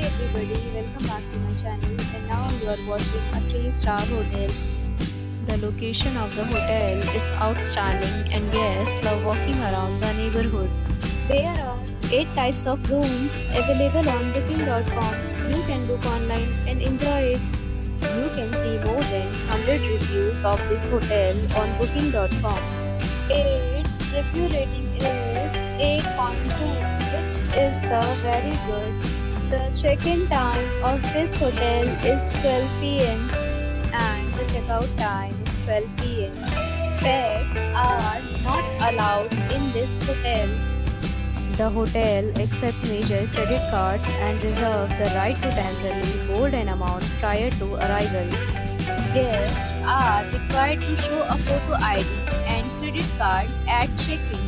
everybody, welcome back to my channel and now you are watching a 3-star hotel. The location of the hotel is outstanding and guests love walking around the neighborhood. There are 8 types of rooms available on booking.com. You can book online and enjoy it. You can see more than 100 reviews of this hotel on booking.com. Its review rating is 8.2, which is very good. The check-in time of this hotel is 12 p.m. and the checkout time is 12 p.m. Pets are not allowed in this hotel. The hotel accepts major credit cards and reserves the right to temporarily hold an amount prior to arrival. Guests are required to show a photo ID and credit card at check-in.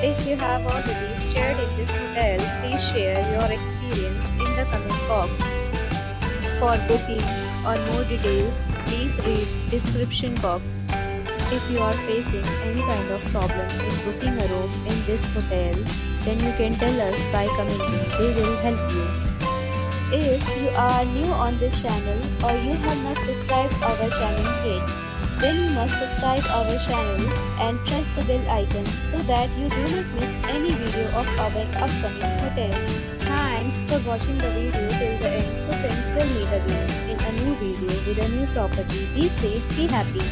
If you have already stayed in this hotel, please share your experience in the comment box. For booking or more details, please read description box. If you are facing any kind of problem in booking a room in this hotel, then you can tell us by commenting. We will help you. If you are new on this channel or you have not subscribed our channel yet, then you must subscribe our channel and press the bell icon so that you do not miss any video of our upcoming hotel. Thanks for watching the video till the end. So friends, will meet again in a new video with a new property. Be safe, be happy.